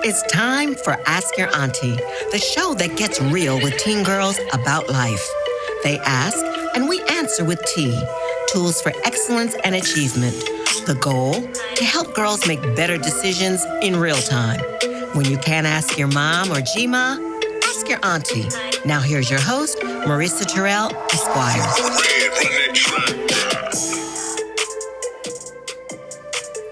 It's time for Ask Your Auntie, the show that gets real with teen girls about life. They ask, and we answer with tea. Tools for excellence and achievement. The goal? To help girls make better decisions in real time. When you can't ask your mom or G-Ma, ask your auntie. Now here's your host, Marissa Terrell, Esquire.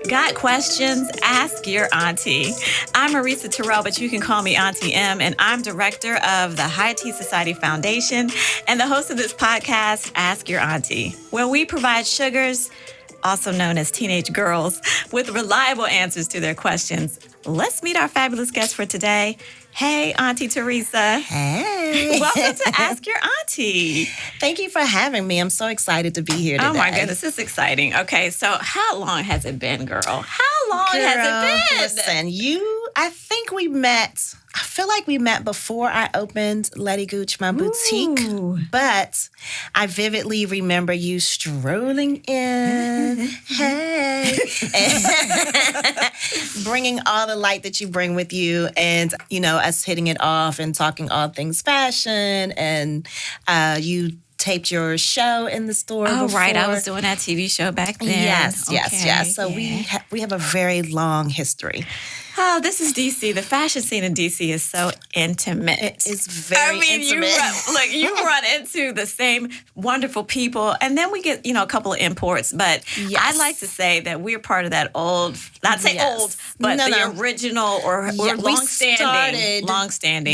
Got questions? Ask your auntie. I'm Marissa Terrell, but you can call me Auntie M, and I'm director of the High Tea Society Foundation and the host of this podcast, Ask Your Auntie, where we provide sugars, also known as teenage girls, with reliable answers to their questions. Let's meet our fabulous guest for today. Hey, Auntie Theresa. Hey. Welcome to Ask Your Auntie. Thank you for having me. I'm so excited to be here today. Oh, my goodness. This is exciting. Okay, so how long has it been, girl? How long has it been? Listen, I think we met, I feel like we met before I opened Letty Gooch, my boutique. But I vividly remember you strolling in, hey, and bringing all the light that you bring with you, and, you know, us hitting it off and talking all things fashion, and you taped your show in the store before. Right. I was doing that TV show back then. Yes. So yeah. we have a very long history. Oh, this is DC. The fashion scene in DC is so intimate. It is very intimate. You run into the same wonderful people, and then we get, a couple of imports. But yes. I'd like to say that we're part of that old, not say old, but original or long-standing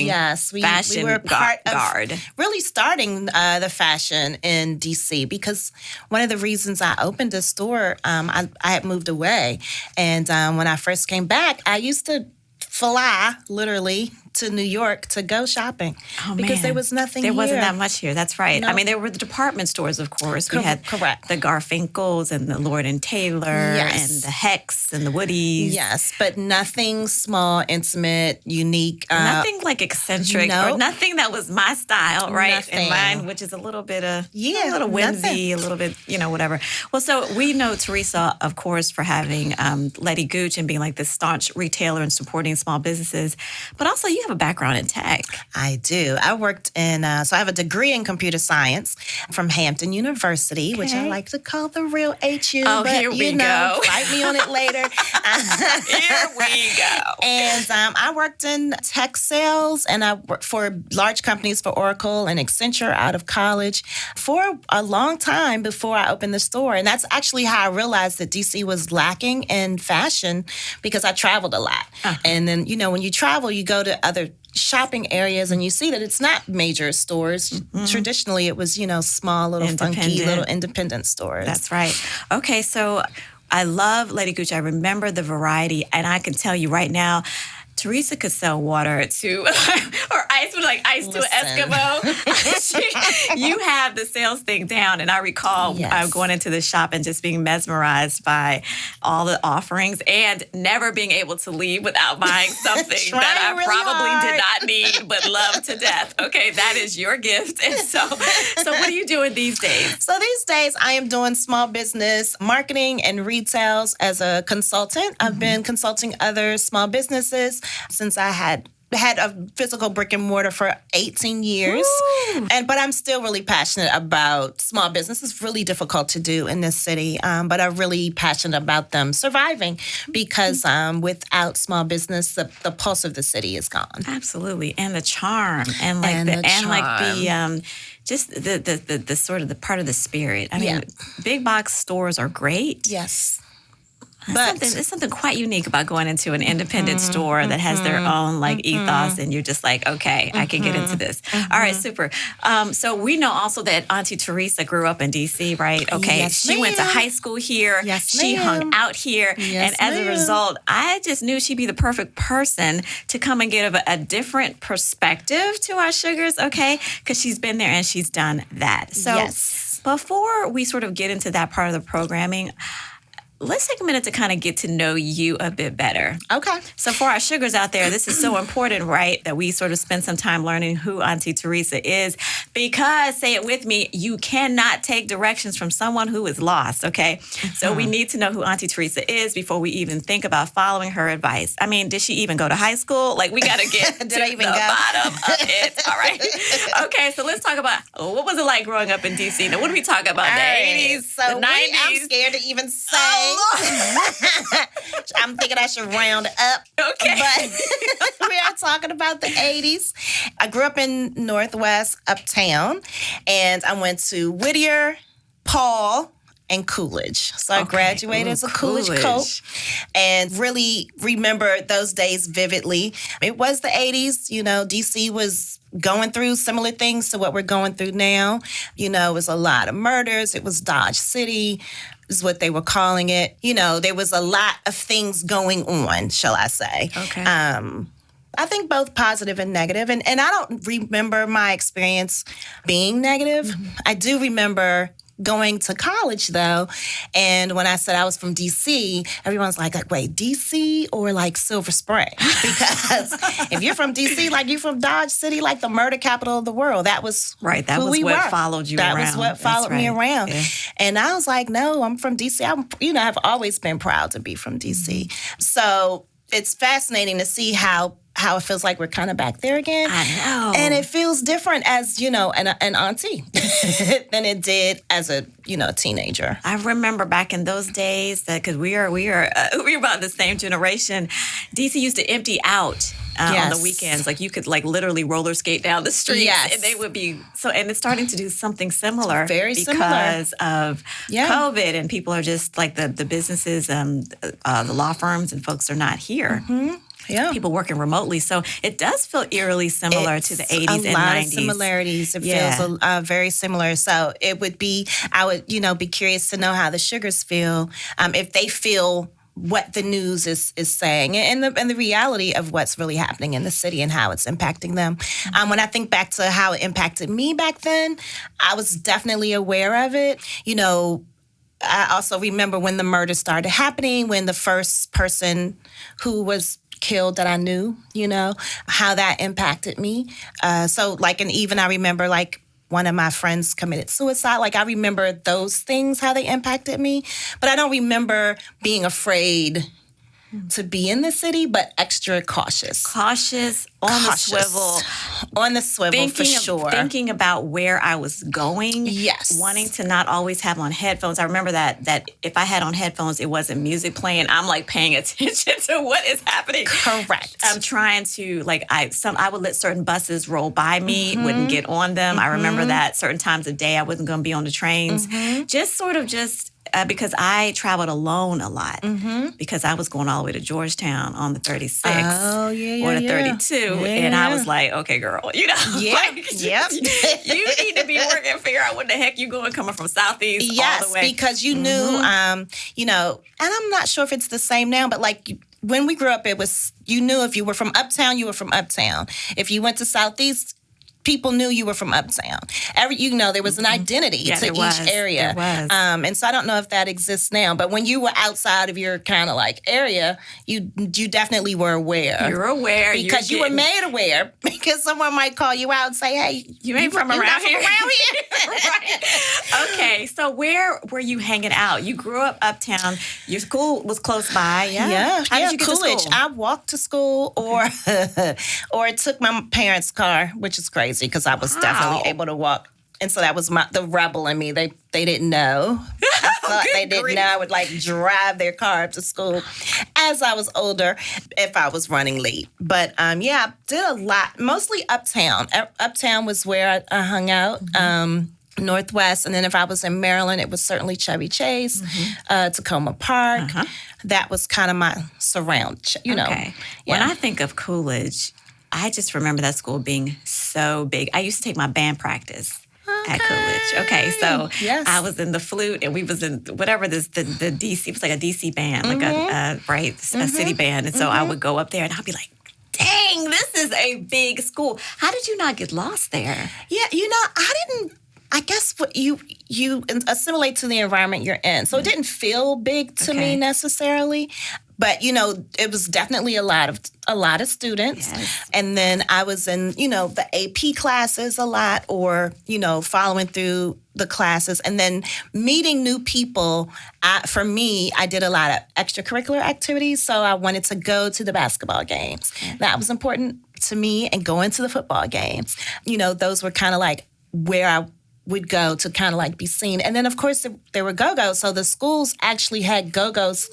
fashion we were part guard. Of really starting the fashion in DC, because one of the reasons I opened a store, I had moved away. And when I first came back, I used to fly, literally, to New York to go shopping because there was nothing here. There wasn't that much here. That's right. No. I mean, there were the department stores, of course. We had correct. The Garfinkels and the Lord & Taylor and the Hex and the Woodies. Yes, but nothing small, intimate, unique. Nothing like eccentric or nothing that was my style, right? Nothing. And mine, which is a little bit of, a little whimsy, a little bit, whatever. Well, so we know Theresa, of course, for having Letty Gooch and being like this staunch retailer and supporting small businesses. But also you have a background in tech. I do. I worked in, so I have a degree in computer science from Hampton University, which I like to call the real HU. Oh, but, here we go. Fight me on it later. Here we go. And I worked in tech sales, and I worked for large companies, for Oracle and Accenture out of college for a long time before I opened the store. And that's actually how I realized that DC was lacking in fashion, because I traveled a lot. And then, when you travel, you go to other shopping areas and you see that it's not major stores. Mm-hmm. Traditionally, it was, small, little funky, little independent stores. That's right. Okay, so I love Letty Gooch. I remember the variety, and I can tell you right now, Theresa could sell water to, or ice, like ice to an Eskimo. You have the sales thing down. And I recall going into the shop and just being mesmerized by all the offerings and never being able to leave without buying something that I probably did not need but love to death. Okay, that is your gift. And so what are you doing these days? So these days I am doing small business marketing and retails as a consultant. I've been consulting other small businesses since I had a physical brick and mortar for 18 years. But I'm still really passionate about small business. It's really difficult to do in this city, but I'm really passionate about them surviving, because without small business, the pulse of the city is gone. Absolutely. And the charm and just the sort of the part of the spirit. I mean, big box stores are great. Yes. But there's something quite unique about going into an independent store that has their own ethos, and you're just like, okay, I can get into this. All right, super. So we know also that Auntie Theresa grew up in DC, right? Okay, yes, she went to high school here. Yes, she hung out here, and as a result, I just knew she'd be the perfect person to come and give a different perspective to our sugars, okay? Because she's been there and she's done that. So before we sort of get into that part of the programming, let's take a minute to kind of get to know you a bit better. Okay. So for our sugars out there, this is so important, right? That we sort of spend some time learning who Auntie Theresa is, because, say it with me, you cannot take directions from someone who is lost, okay? So we need to know who Auntie Theresa is before we even think about following her advice. I mean, did she even go to high school? Like, we got to get to the bottom of it, all right? Okay, so let's talk about, what was it like growing up in D.C.? Now, what do we talk about? The 80s, so the 90s? I'm scared to even say. I'm thinking I should round up. Okay. But we are talking about the 80s. I grew up in Northwest Uptown, and I went to Whittier, Paul, and Coolidge. So I graduated as a Coolidge coach and really remember those days vividly. It was the 80s. You know, DC was going through similar things to what we're going through now. You know, it was a lot of murders. It was Dodge City is what they were calling it. You know, there was a lot of things going on, shall I say. Okay. I think both positive and negative. And I don't remember my experience being negative. Mm-hmm. I do remember going to college, though, and when I said I was from D.C., everyone's like, wait, D.C. or like Silver Spring? Because if you're from D.C., like you're from Dodge City, like the murder capital of the world. That was right. That was what followed you around. That was what followed me around. Yeah. And I was like, no, I'm from D.C. I've always been proud to be from D.C. Mm-hmm. So it's fascinating to see how it feels like we're kind of back there again. I know. And it feels different as, you know, an auntie than it did as a teenager. I remember back in those days that, because we are about the same generation, DC used to empty out on the weekends. Like you could like literally roller skate down the street. Yes. And they would be and it's starting to do something similar. Very similar. Because of COVID, and people are just like the businesses, the law firms and folks are not here. Mm-hmm. Yeah. People working remotely. So it does feel eerily similar to the 80s and 90s. A lot of similarities. It feels very similar. So it would be, I would, be curious to know how the sugars feel, if they feel what the news is saying and the reality of what's really happening in the city and how it's impacting them. When I think back to how it impacted me back then, I was definitely aware of it. I also remember when the murder started happening, when the first person who was killed that I knew, how that impacted me. And even I remember like one of my friends committed suicide. Like I remember those things, how they impacted me. But I don't remember being afraid to be in the city, but extra cautious. Cautious, on the swivel. On the swivel, for sure. Thinking about where I was going. Yes. Wanting to not always have on headphones. I remember that if I had on headphones, it wasn't music playing. I'm like paying attention to what is happening. Correct. I'm trying to, I would let certain buses roll by me, wouldn't get on them. Mm-hmm. I remember that certain times of day I wasn't going to be on the trains. Mm-hmm. Because I traveled alone a lot, because I was going all the way to Georgetown on the 36 or the 32, and I was like, okay, girl, you need to be working and figure out what the heck you going coming from Southeast all the way. Because you knew, and I'm not sure if it's the same now, but like when we grew up, it was, you knew if you were from Uptown, you were from Uptown. If you went to Southeast, people knew you were from Uptown. There was an identity to each area. There was. And so I don't know if that exists now, but when you were outside of your kind of like area, you definitely were aware. You're aware. Because you were made aware, because someone might call you out and say, hey, you ain't from around here. Right. Okay, so where were you hanging out? You grew up uptown. Your school was close by, Yeah. How did you get Coolidge. to school? I walked to school or took my parents' car, which is crazy because I was definitely able to walk. And so that was the rebel in me. They didn't know. I thought they didn't know I would like drive their car up to school as I was older if I was running late. But I did a lot, mostly uptown. Uptown was where I hung out. Northwest, and then if I was in Maryland, it was certainly Chevy Chase, Tacoma Park. That was kind of my surround, Okay. When I think of Coolidge, I just remember that school being so big. I used to take my band practice at Coolidge. Okay, so I was in the flute, and we was in whatever the DC, it was like a DC band, like a city band. And so I would go up there, and I'd be like, dang, this is a big school. How did you not get lost there? Yeah, I didn't I guess what you assimilate to the environment you're in. So it didn't feel big to me necessarily. But, it was definitely a lot of students. Yes. And then I was in, the AP classes a lot, or, following through the classes. And then meeting new people. For me, I did a lot of extracurricular activities. So I wanted to go to the basketball games. Okay. That was important to me, and going to the football games. Those were kind of like where I would go to kind of like be seen. And then, of course, there were go-go's. So the schools actually had go-go's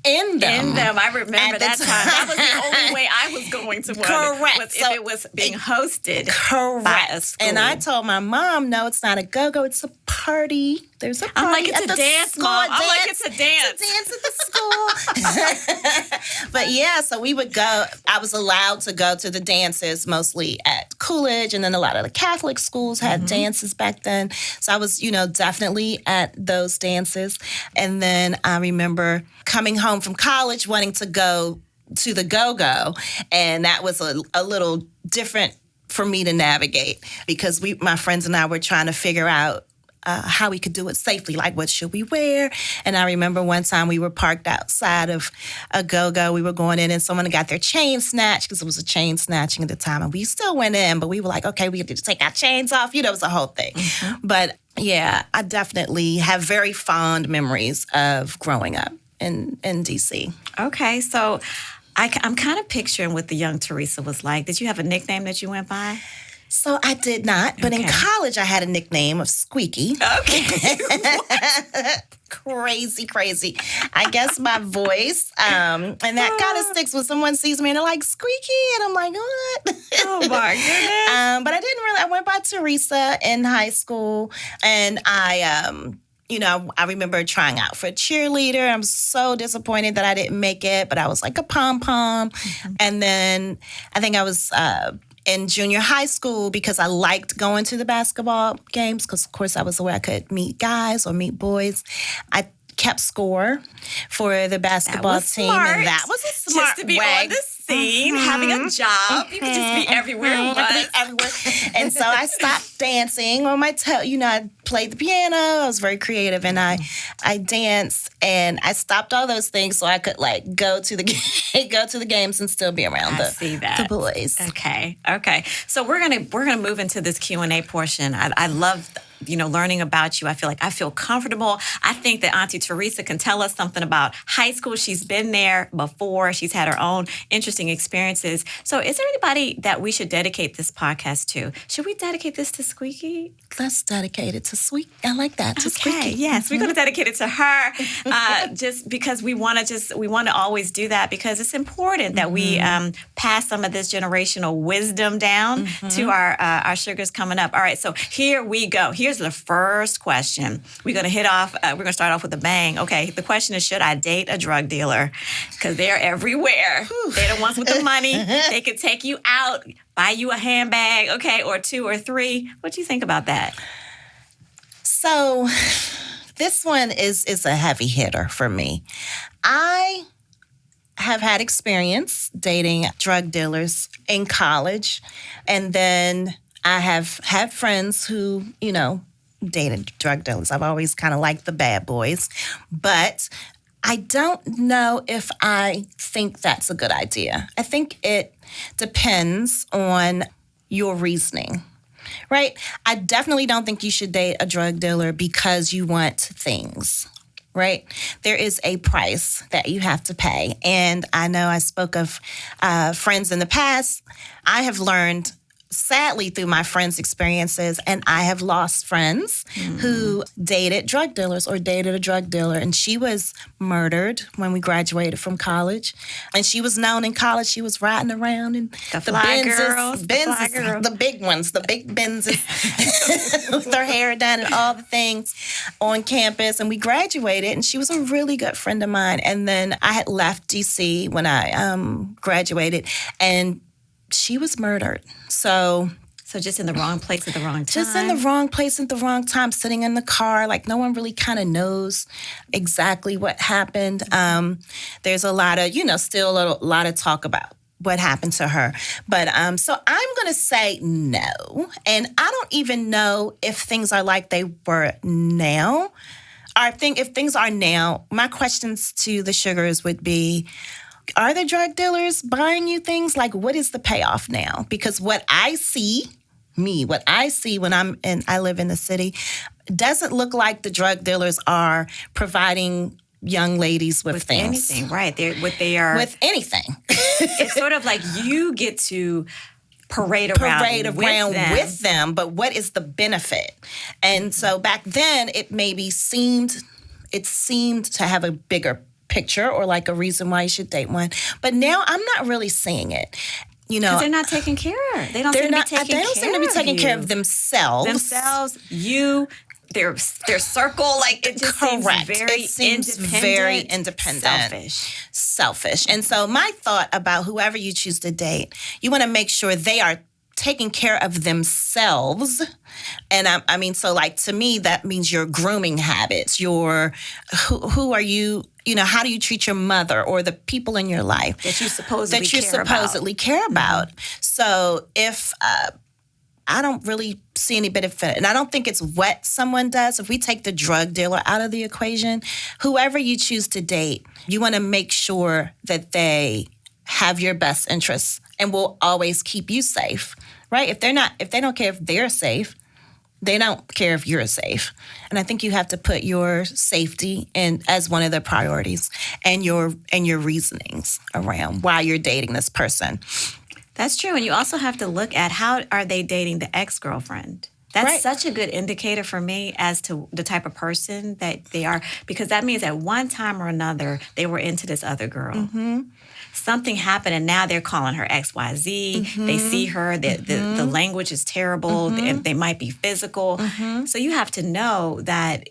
in them. I remember that time. That was the only way I was going to one. Correct. Was if it was being hosted. Correct. By a school. And I told my mom, no, it's not a go-go. It's a party. There's a party. I'm like, it's a dance, Mom. I'm like, it's a dance. It's a dance at the school. But yeah, so we would go. I was allowed to go to the dances mostly at Coolidge, and then a lot of the Catholic schools had dances back then. So I was, definitely at those dances. And then I remember coming home from college wanting to go to the go-go, and that was a little different for me to navigate, because my friends and I were trying to figure out how we could do it safely, like what should we wear. And I remember one time we were parked outside of a go-go. We were going in, and someone got their chain snatched, because it was a chain snatching at the time. And we still went in, but we were like, okay, we had to take our chains off. It was a whole thing. But yeah, I definitely have very fond memories of growing up in DC. Okay, so I'm kind of picturing what the young Theresa was like. Did you have a nickname that you went by? So I did not, but in college I had a nickname of Squeaky. Okay. Crazy. I guess my voice, and that kind of sticks when someone sees me and they're like, Squeaky, and I'm like, what? Oh my goodness. But I went by Theresa in high school, and I remember trying out for cheerleader. I'm so disappointed that I didn't make it, but I was like a pom-pom. And then I think I was in junior high school, because I liked going to the basketball games, because, of course, I was where I could meet guys or meet boys. I kept score for the basketball team. Smart. And that was a smart just to be way. on the scene, having a job. You could just be everywhere at once. And so I stopped dancing on my I played the piano. I was very creative, and I danced, and I stopped all those things so I could go to the games and still be around the boys. Okay. So we're gonna move into this Q&A portion. I love learning about you. I feel comfortable. I think that Auntie Theresa can tell us something about high school. She's been there before. She's had her own interesting experiences. So is there anybody that we should dedicate this podcast to? Should we dedicate this to Squeaky? Let's dedicate it to Squeaky. I like that. To Squeaky. Yes, we're going to dedicate it to her, just because we want to always do that, because it's important that we pass some of this generational wisdom down to our sugars coming up. All right, so here we go. Here's the first question. We're going to start off with a bang. Okay, the question is, should I date a drug dealer? Because they're everywhere. They're the ones with the money. They could take you out, buy you a handbag, okay, or 2 or 3. What do you think about that? So this one is a heavy hitter for me. I have had experience dating drug dealers in college, and then I have had friends who, dated drug dealers. I've always kind of liked the bad boys, but I don't know if I think that's a good idea. I think it depends on your reasoning, right? I definitely don't think you should date a drug dealer because you want things, right? There is a price that you have to pay. And I know I spoke of friends in the past. I have learned, sadly, through my friends' experiences, and I have lost friends who dated drug dealers or dated a drug dealer. And she was murdered when we graduated from college. And she was known in college. She was riding around in the Benzes, the big ones, the big Benzes, with her hair done and all the things on campus. And we graduated, and she was a really good friend of mine. And then I had left DC when I graduated, and she was murdered. So just in the wrong place at the wrong time. Just in the wrong place at the wrong time, sitting in the car. No one really kind of knows exactly what happened. There's a lot of, still a lot of talk about what happened to her. But so I'm going to say no. And I don't even know if things are like they were now. If things are now, my questions to the Sugars would be, are the drug dealers buying you things? Like, what is the payoff now? Because what I see when I live in the city, doesn't look like the drug dealers are providing young ladies with things. Anything, right? They are with anything. It's sort of like you get to parade around with them, but what is the benefit? And so back then, it seemed to have a bigger picture or like a reason why you should date one. But now I'm not really seeing it. Because they're not taking care. They don't seem to be taking care of themselves. Their circle, like it just seems very independent. Selfish. And so my thought about whoever you choose to date, you want to make sure they are taking care of themselves. And I mean, so like to me, that means your grooming habits, who are you, how do you treat your mother or the people in your life that you supposedly care about. So if I don't really see any benefit, and I don't think it's what someone does. If we take the drug dealer out of the equation, whoever you choose to date, you want to make sure that they have your best interests and will always keep you safe, right? If they don't care if they're safe, they don't care if you're safe. And I think you have to put your safety in as one of the priorities and your reasonings around why you're dating this person. That's true. And you also have to look at how are they dating the ex-girlfriend. That's such a good indicator for me as to the type of person that they are, because that means at one time or another, they were into this other girl. Mm-hmm. Something happened, and now they're calling her XYZ. Mm-hmm. They see her, the language is terrible. Mm-hmm. They might be physical. Mm-hmm. So you have to know that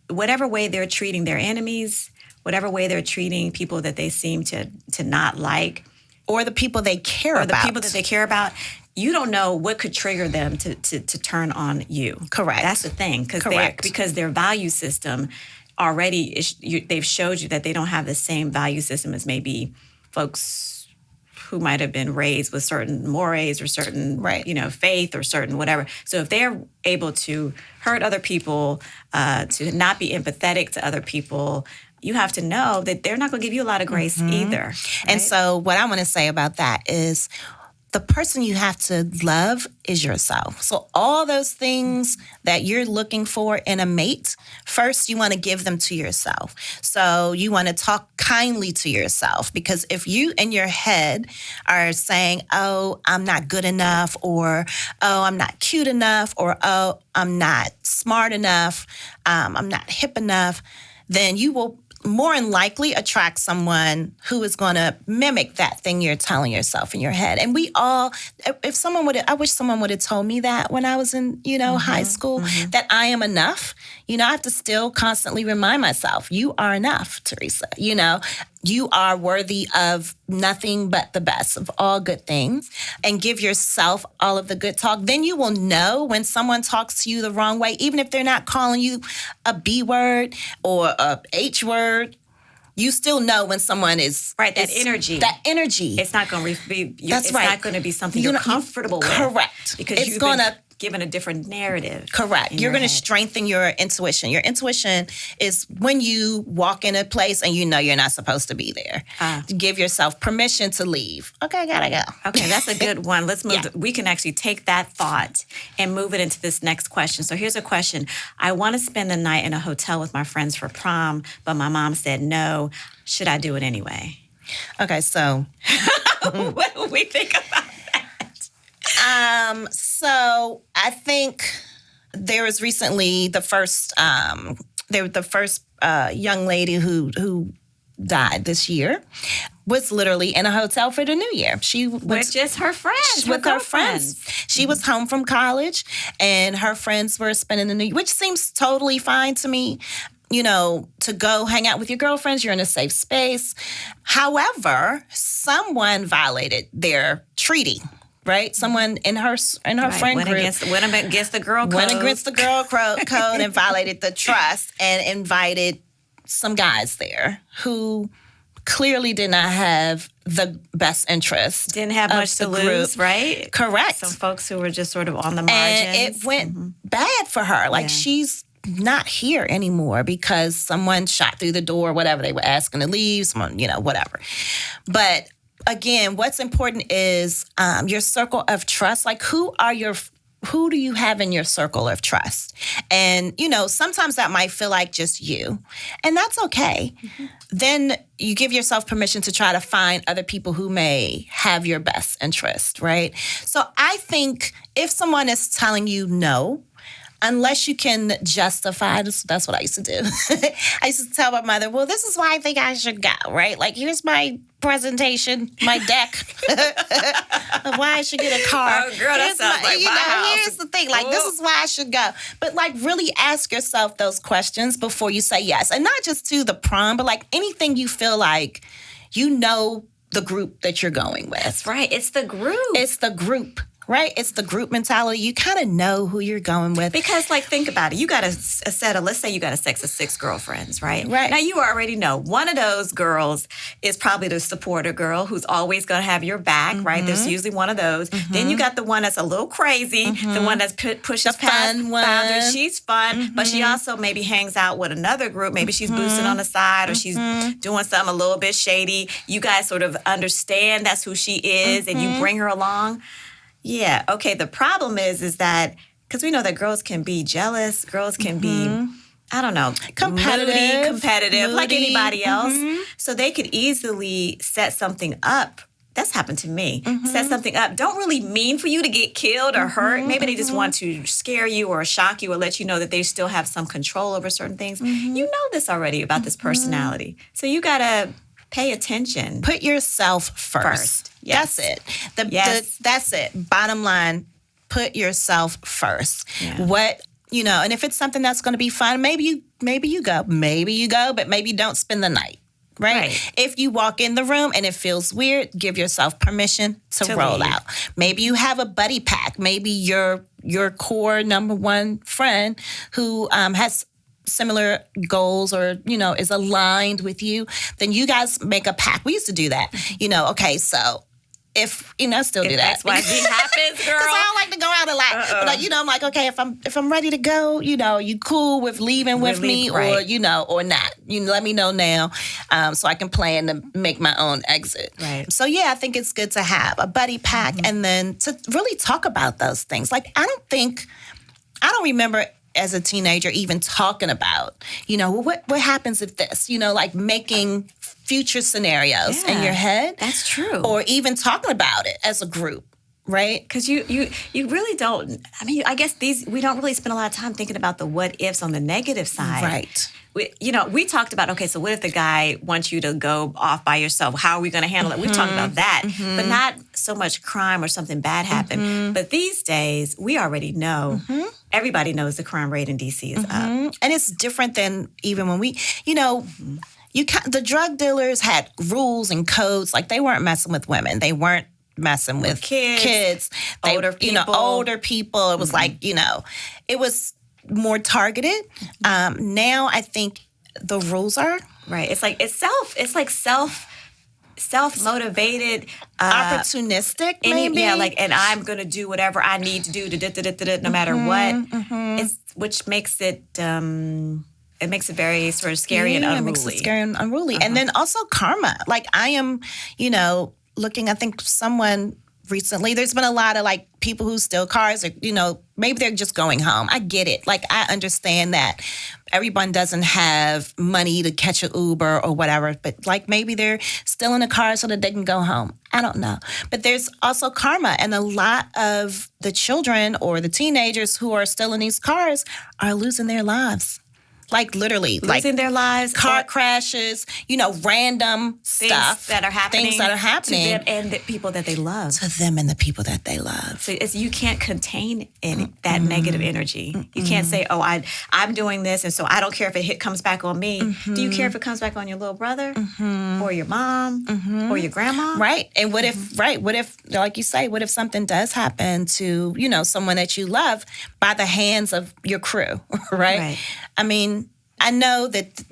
whatever way they're treating their enemies, whatever way they're treating people that they seem to not like, or the people they care about, you don't know what could trigger them to turn on you. Correct. That's the thing. Because their value system already, they've showed you that they don't have the same value system as maybe folks who might have been raised with certain mores or certain, faith or certain whatever. So if they're able to hurt other people, to not be empathetic to other people, you have to know that they're not going to give you a lot of grace either. Right? And so what I want to say about that is the person you have to love is yourself. So all those things that you're looking for in a mate, first you want to give them to yourself. So you want to talk kindly to yourself, because if you in your head are saying, oh, I'm not good enough, or oh, I'm not cute enough, or oh, I'm not smart enough, I'm not hip enough, then you will more than likely attract someone who is going to mimic that thing you're telling yourself in your head. And we all, I wish someone would have told me that when I was in, high school, that I am enough. I have to still constantly remind myself, you are enough, Theresa. You are worthy of nothing but the best of all good things, and give yourself all of the good talk. Then you will know when someone talks to you the wrong way, even if they're not calling you a B word or a H word. You still know when someone is that energy. That energy. It's not going to be. It's not going to be something you're comfortable with. Correct. Because it's going to given a different narrative. Correct. You're going to strengthen your intuition. Your intuition is when you walk in a place and you're not supposed to be there. Give yourself permission to leave. Okay, I gotta go. Okay, that's a good one. Let's move. We can actually take that thought and move it into this next question. So here's a question. I want to spend the night in a hotel with my friends for prom, but my mom said no. Should I do it anyway? Okay, so what do we think about that? So I think there was recently the first young lady who died this year was literally in a hotel for the New Year. She was with just her friends, with her friends. She was home from college, and her friends were spending the New Year, which seems totally fine to me. To go hang out with your girlfriends, you're in a safe space. However, someone violated their treaty. Right, someone in her friend group went against the girl code and violated the trust and invited some guys there who clearly did not have the best interest. Didn't have of much the to group. lose, right? Correct. Some folks who were just sort of on the margins. And it went bad for her. Like, she's not here anymore because someone shot through the door, whatever. They were asking to leave, someone, whatever. But again, what's important is your circle of trust. Like, who do you have in your circle of trust? And, sometimes that might feel like just you. And that's okay. Mm-hmm. Then you give yourself permission to try to find other people who may have your best interest, right? So I think if someone is telling you no, unless you can justify this, that's what I used to do. I used to tell my mother, well, this is why I think I should go, right? Like, here's my presentation, my deck of why I should get a car. Oh, girl, that sounds like my house. Here's the thing, like, this is why I should go. But, like, really ask yourself those questions before you say yes. And not just to the prom, but, like, anything you feel like the group that you're going with. That's right. It's the group. It's the group. Right? It's the group mentality. You kind of know who you're going with. Because, like, think about it. You got a set of, let's say you got a set of 6 girlfriends, right? Right. Now, you already know one of those girls is probably the supporter girl who's always going to have your back, right? There's usually one of those. Then you got the one that's a little crazy, the one that's pushes past boundaries. She's fun, but she also maybe hangs out with another group. Maybe she's boosting on the side, or she's doing something a little bit shady. You guys sort of understand that's who she is, and you bring her along. Yeah. Okay. The problem is that because we know that girls can be jealous, girls can be, I don't know, competitive, like anybody else. So they could easily set something up. That's happened to me. Set something up. Don't really mean for you to get killed or hurt. Maybe they just want to scare you or shock you or let you know that they still have some control over certain things. You know this already about this personality. So you got to pay attention. Put yourself first. Yes. That's it. That's it. Bottom line, put yourself first. Yeah. And if it's something that's going to be fun, maybe you go, but maybe don't spend the night. Right? If you walk in the room and it feels weird, give yourself permission to roll out. Maybe you have a buddy pack. Maybe your core number one friend who has similar goals or, is aligned with you, then you guys make a pact. We used to do that. Okay, so if, still do that. XYZ happens, girl. Because I don't like to go out a lot. But, I'm like, okay, if I'm ready to go, you cool with leaving with me or, or not. Let me know now so I can plan to make my own exit. Right. So, yeah, I think it's good to have a buddy pack and then to really talk about those things. Like, I don't remember as a teenager even talking about, what happens if this, like making future scenarios in your head. That's true. Or even talking about it as a group, right? Because you really don't, I guess we don't really spend a lot of time thinking about the what ifs on the negative side. Right. We talked about, okay, so what if the guy wants you to go off by yourself? How are we going to handle it? We talked about that, but not so much crime or something bad happen. But these days, we already know. Everybody knows the crime rate in DC is up. And it's different than even when the drug dealers had rules and codes. Like, they weren't messing with women. They weren't messing with kids. Older people. Older people. It was like, it was more targeted. Now I think the rules are right. It's like self-motivated, opportunistic, maybe. Yeah, and I'm gonna do whatever I need to do no matter what. It's which makes it very sort of scary and unruly. It makes it scary and unruly. And then also karma. Like, I am, looking. I think someone recently, there's been a lot of people who steal cars or, maybe they're just going home. I get it. I understand that everyone doesn't have money to catch an Uber or whatever, but maybe they're stealing a car so that they can go home. I don't know. But there's also karma, and a lot of the children or the teenagers who are stealing these cars are losing their lives. Literally. Losing their lives. Car crashes, random stuff. That are happening. Things that are happening. To them and the people that they love. To them and the people that they love. So you can't contain that negative energy. You can't say, oh, I'm doing this, and so I don't care if it comes back on me. Do you care if it comes back on your little brother? Or your mom? Or your grandma? Right. And what if, like you say, what if something does happen to, someone that you love by the hands of your crew, right? I know that,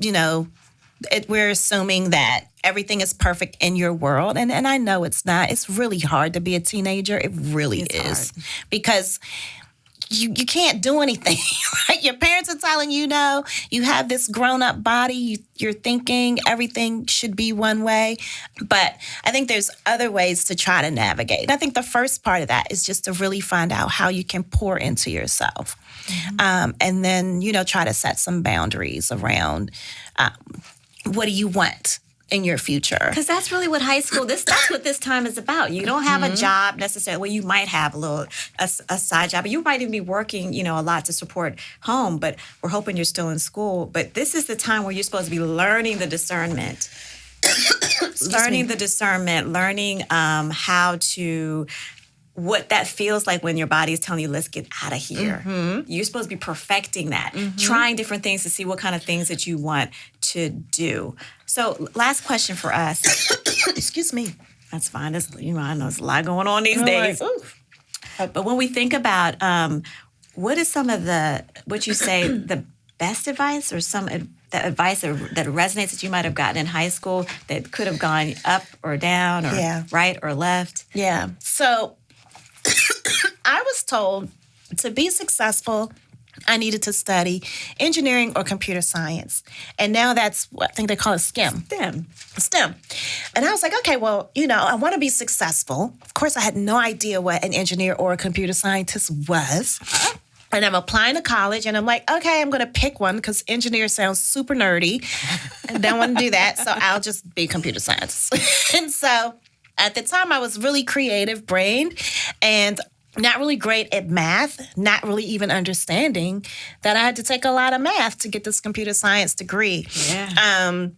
we're assuming that everything is perfect in your world. And I know it's not. It's really hard to be a teenager. It really is. Hard. Because you can't do anything, right? Your parents are telling you no. You have this grown-up body. You're thinking everything should be one way. But I think there's other ways to try to navigate. And I think the first part of that is just to really find out how you can pour into yourself. And then, try to set some boundaries around what do you want in your future. Because that's really what high school, that's what this time is about. You don't have a job necessarily. Well, you might have a side job. You might even be working, a lot to support home, but we're hoping you're still in school. But this is the time where you're supposed to be learning the discernment. Learning how to, what that feels like when your body is telling you, let's get out of here. You're supposed to be perfecting that, trying different things to see what kind of things that you want to do. So last question for us. Excuse me. That's fine. I know there's a lot going on these days. But when we think about what is some of what you say, the best advice or the advice that resonates that you might have gotten in high school that could have gone up or down or right or left? Yeah. So I was told to be successful, I needed to study engineering or computer science. And now that's what I think they call it STEM. STEM. And I was like, okay, well, I want to be successful. Of course, I had no idea what an engineer or a computer scientist was. And I'm applying to college, and I'm like, okay, I'm going to pick one because engineer sounds super nerdy. I don't want to do that, so I'll just be computer science. And so at the time, I was really creative-brained and not really great at math, not really even understanding that I had to take a lot of math to get this computer science degree. Yeah.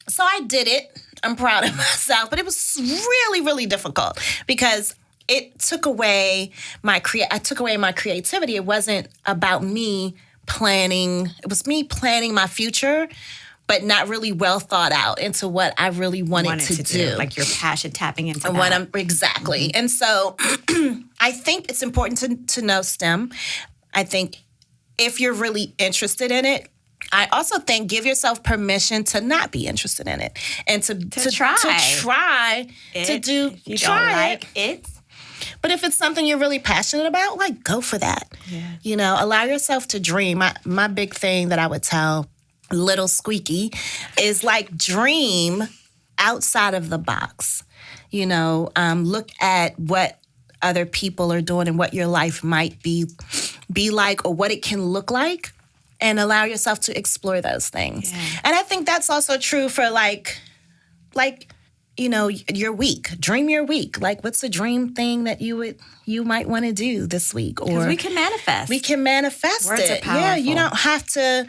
So I did it. I'm proud of myself, but it was really, really difficult because it took away my creativity. It wasn't about me planning. It was me planning my future, but not really well thought out into what I really wanted to do. Like your passion tapping into that. Exactly. And so I think it's important to know STEM. I think if you're really interested in it, I also think give yourself permission to not be interested in it and to try to do. If you don't like it. But if it's something you're really passionate about, go for that. Yeah. Allow yourself to dream. My big thing that I would tell little Squeaky is dream outside of the box. Look at what other people are doing and what your life might be like or what it can look like, and allow yourself to explore those things. Yeah. And I think that's also true for your week. Dream your week. What's a dream thing that you might want to do this week? Or we can manifest. We can manifest Words it. are powerful. Yeah, you don't have to,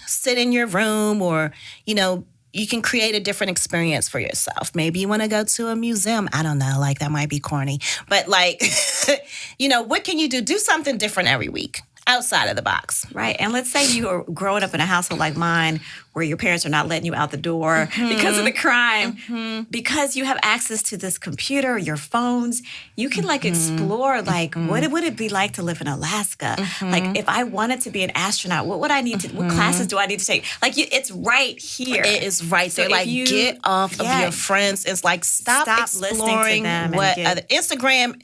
sit in your room or, you can create a different experience for yourself. Maybe you want to go to a museum. I don't know, that might be corny. But what can you do? Do something different every week. Outside of the box. Right. And let's say you are growing up in a household like mine where your parents are not letting you out the door because of the crime. Because you have access to this computer, your phones, you can explore what would it be like to live in Alaska? If I wanted to be an astronaut, what would I need to, what classes do I need to take? It's right here. It is right there. Get off of your friends. It's stop exploring what other Instagram,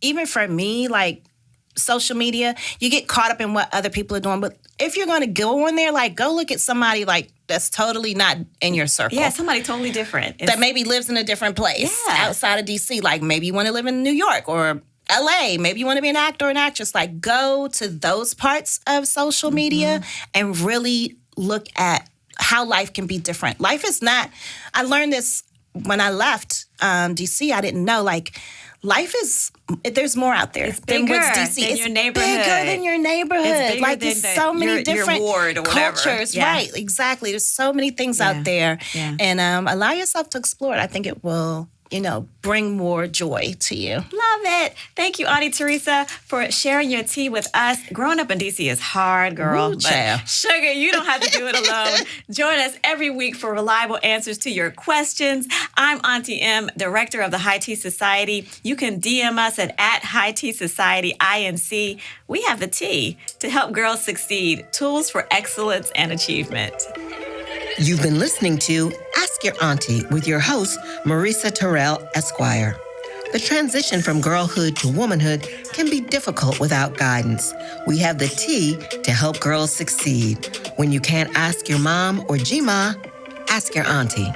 even for me, social media, you get caught up in what other people are doing. But if you're going to go on there, go look at somebody that's totally not in your circle. Yeah, somebody totally different. That maybe lives in a different place outside of DC. Maybe you want to live in New York or LA. Maybe you want to be an actor or an actress. Go to those parts of social media and really look at how life can be different. Life is not, I learned this when I left DC. I didn't know, life is, there's more out there than what's DC. It's your neighborhood. Bigger than your neighborhood. There's so many different your ward or cultures. Yeah. Right, exactly. There's so many things out there. Yeah. And allow yourself to explore it. I think it will, bring more joy to you. Love it. Thank you, AunTea Theresa, for sharing your tea with us. Growing up in DC is hard, girl. But sugar, you don't have to do it alone. Join us every week for reliable answers to your questions. I'm Auntie M, Director of the High Tea Society. You can DM us at High Tea Society INC. We have the tea to help girls succeed. Tools for excellence and achievement. You've been listening to Ask Your Auntie with your host, Marisa Terrell Esquire. The transition from girlhood to womanhood can be difficult without guidance. We have the tea to help girls succeed. When you can't ask your mom or G-Ma, ask your auntie.